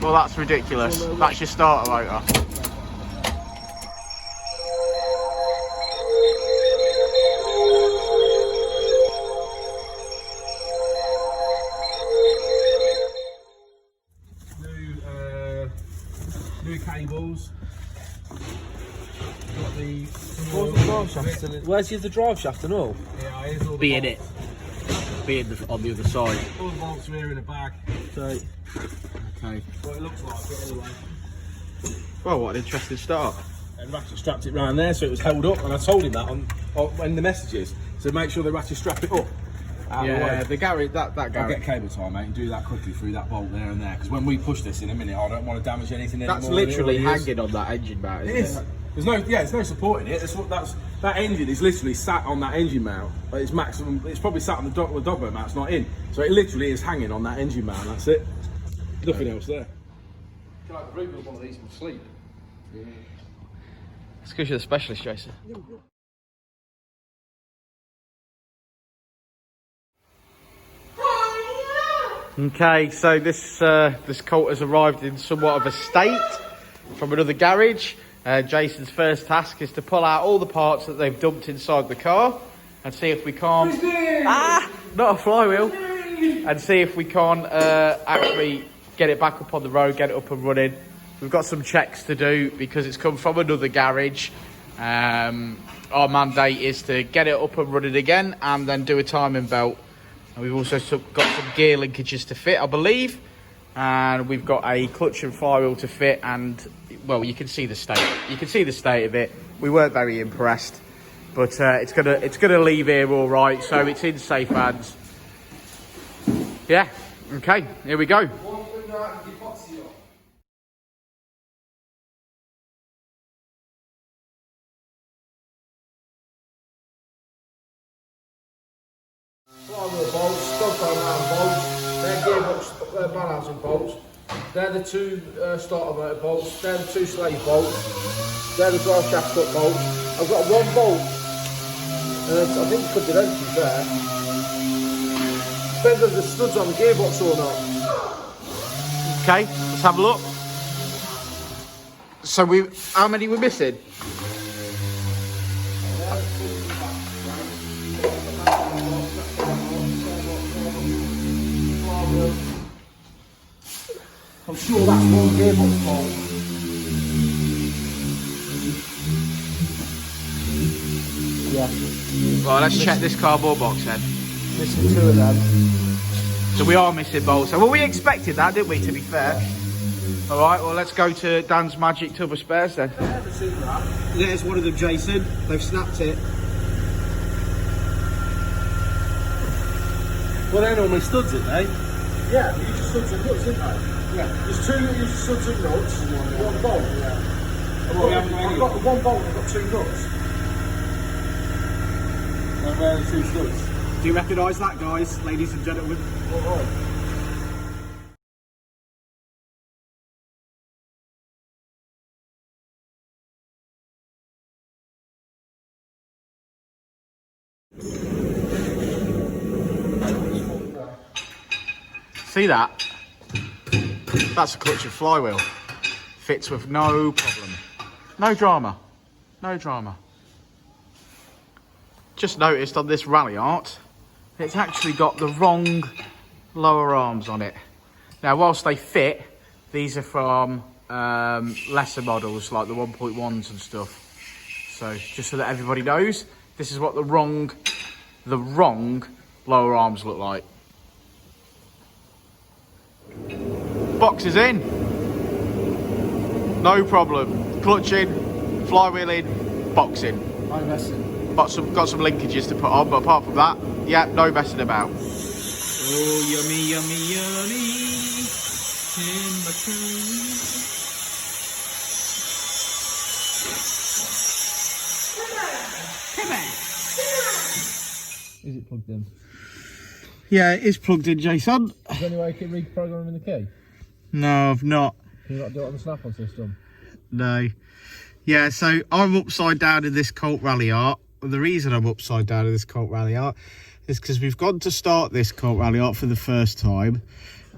Well, that's ridiculous. That's your starter motor. New cables. Got the drive shaft. Where's the drive shaft and all? Yeah, here's all the Be in bolts. it. Be in on the other side. All the bolts are here in a bag. So, Okay. What it looks like it anyway. Well, what an interesting start. And ratchet strapped it round there so it was held up, and I told him that on in the messages. So make sure they ratchet strap it up. Out of the way. The garage, that I'll garage. get cable tie, mate, and do that quickly through that bolt there and there. Because when we push this in a minute, I don't want to damage anything anymore. That's literally It already is. hanging on that engine mount, It isn't is. There's no support in it. That engine is literally sat on that engine mount. It's maximum. It's probably sat on the dogboat mount. It's not in. So it literally is hanging on that engine mount. That's it. Nothing else there. Can I rebuild one of these in sleep? Yeah. It's because you're the specialist, Jason. Okay, so this Colt has arrived in somewhat of a state from another garage. Jason's first task is to pull out all the parts that they've dumped inside the car and see if we can't... not a flywheel! And see if we can't actually get it back up on the road, get it up and running. We've got some checks to do because it's come from another garage. Our mandate is to get it up and running again and then do a timing belt. And we've also got some gear linkages to fit, I believe. And we've got a clutch and flywheel to fit, and well, you can see the state. You can see the state of it. We weren't very impressed, but it's gonna leave here all right. So it's in safe hands. Yeah. Okay. Here we go. flywheel bolts, stock mountain bolts, they're gearbox balancing bolts, they're the two starter motor bolts, they're the two slave bolts, they're the drive shaft cut bolts. I've got one bolt, I think it could be them to be fair. Depends if the studs on the gearbox or not. Okay, let's have a look. So how many we're missing? I'm sure that's one gearbox bolt. Yeah. Right, let's check this cardboard box then. Missing two of them. So we are missing bolts. Well, we expected that, didn't we, to be fair? All right, well, let's go to Dan's magic tub of spares then. There's one of them, Jason. They've snapped it. Well, they're normally studs, aren't they? Yeah, you just studs and nuts, isn't they? Yeah. There's two that use studs and nuts, one bolt. Yeah. I've got the one bolt, I've got two nuts. And where are the two studs? Do you recognise that, guys, ladies and gentlemen? All right. See that? That's a clutch and flywheel. Fits with no problem. No drama. No drama. Just noticed on this Ralliart, it's actually got the wrong lower arms on it. Now, whilst they fit, these are from lesser models, like the 1.1s and stuff. So, just so that everybody knows, this is what the wrong lower arms look like. Box is in. No problem. Clutch in, flywheel in, box in. No messing. Got some linkages to put on, but apart from that, yeah, no messing about. Oh, yummy, yummy, yummy. In my Come on. Is it plugged in? Yeah, it is plugged in, Jason. Is there any way you can reprogram in the key? No, I've not. Can you not do it on the snap-on system? No. Yeah, so I'm upside down in this Colt Ralliart. The reason I'm upside down in this Colt Ralliart is because we've gone to start this Colt Ralliart for the first time,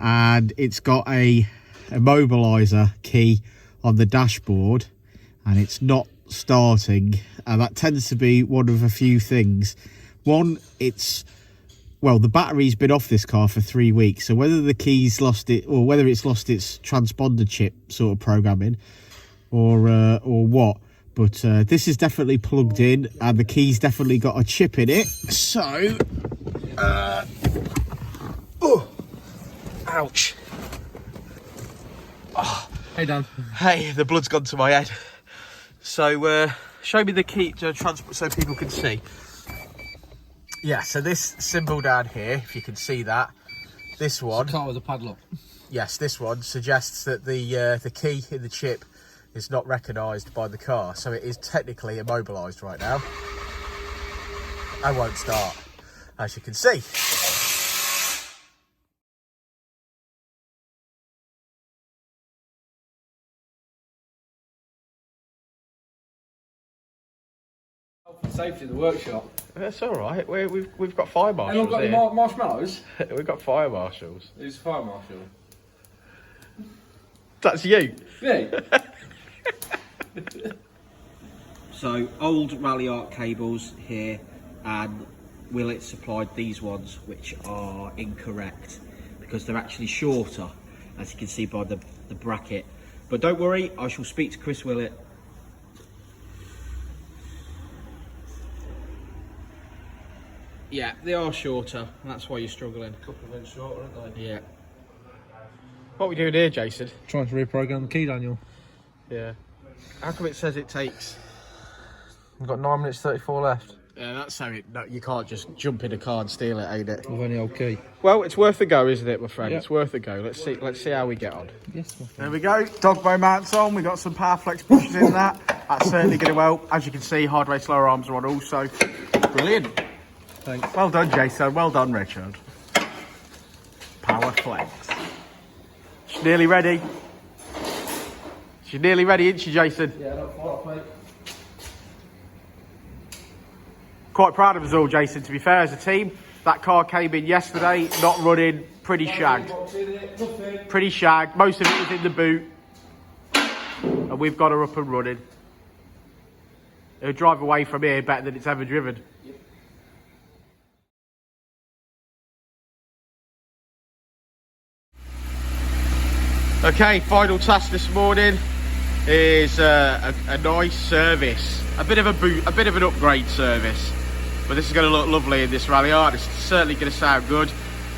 and it's got a immobiliser key on the dashboard and it's not starting, and that tends to be one of a few things. One, well, the battery's been off this car for 3 weeks, so whether the key's lost it or whether it's lost its transponder chip sort of programming or what, but this is definitely plugged in and the key's definitely got a chip in it. So oh, ouch. Oh. Hey Dan. Hey, the blood's gone to my head. So show me the key to transport so people can see. Yeah, so this symbol down here, if you can see that, this one, Car with a padlock. yes, this one suggests that the key in the chip is not recognised by the car, so it is technically immobilised right now. I won't start, as you can see. Safety in the workshop. That's all right. We've got fire marshals. Anyone got any marshmallows? We've got fire marshals. Who's fire marshal? That's you. Me? So old Ralliart cables here, and Willett supplied these ones, which are incorrect because they're actually shorter, as you can see by the bracket. But don't worry, I shall speak to Chris Willett. Yeah, they are shorter, and that's why you're struggling. A couple of inches shorter, aren't they? Yeah. What are we doing here, Jason? Trying to reprogram the key, Daniel. Yeah. How come it says it takes? We've got 9 minutes 34 left. Yeah, that's how it. No, you can't just jump in a car and steal it, ain't it? With any old key. Well, it's worth a go, isn't it, my friend? Yeah. It's worth a go. Let's see how we get on. Yes, my friend. There we go. Dogbo mounts on. We've got some Powerflex pushes in that. That's certainly going to help. As you can see, hard race lower arms are on also. Brilliant. Thanks. Well done, Jason. Well done, Richard. Powerflex. She's nearly ready. She's nearly ready, isn't she, Jason? Yeah, not far off, mate. Quite proud of us all, Jason, to be fair, as a team. That car came in yesterday, not running, pretty shagged. Pretty shagged. Most of it was in the boot. And we've got her up and running. It'll drive away from here better than it's ever driven. Okay, final task this morning is a nice service. A bit of an upgrade service. But this is going to look lovely in this Ralliart. It's certainly going to sound good.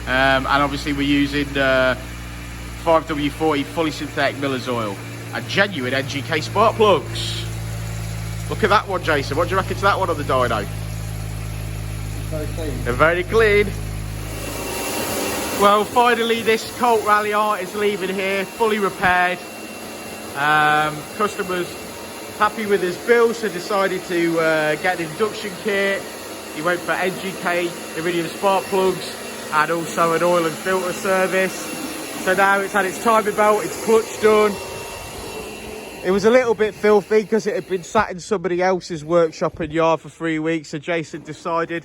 And obviously we're using 5W40 fully synthetic Miller's oil and genuine NGK spark plugs. Look at that one, Jason. What do you reckon to that one on the dyno? Very clean. They're very clean. Well, finally this Colt Ralliart is leaving here, fully repaired. Customers happy with his bill, so decided to get an induction kit. He went for NGK Iridium spark plugs and also an oil and filter service. So now it's had its timing belt, its clutch done. It was a little bit filthy because it had been sat in somebody else's workshop and yard for 3 weeks, so Jason decided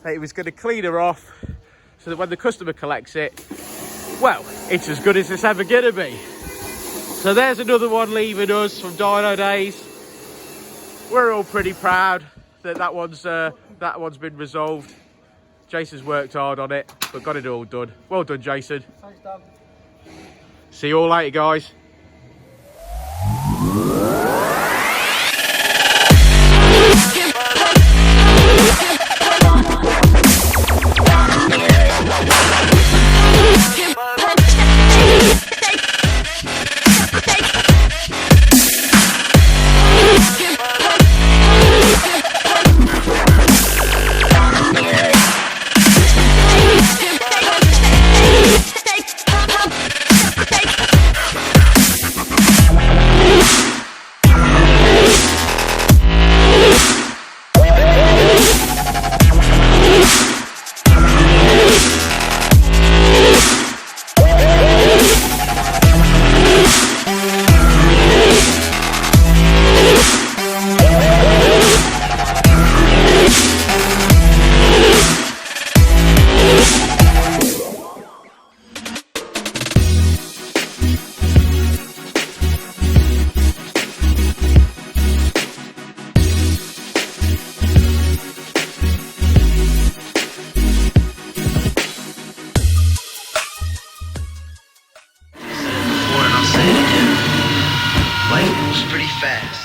that he was going to clean her off so that when the customer collects it, well, it's as good as it's ever going to be. So there's another one leaving us from Dynodaze. We're all pretty proud that that one's been resolved. Jason's worked hard on it, but got it all done. Well done, Jason. Thanks, Dan. See you all later, guys. decided to do. Life was pretty fast.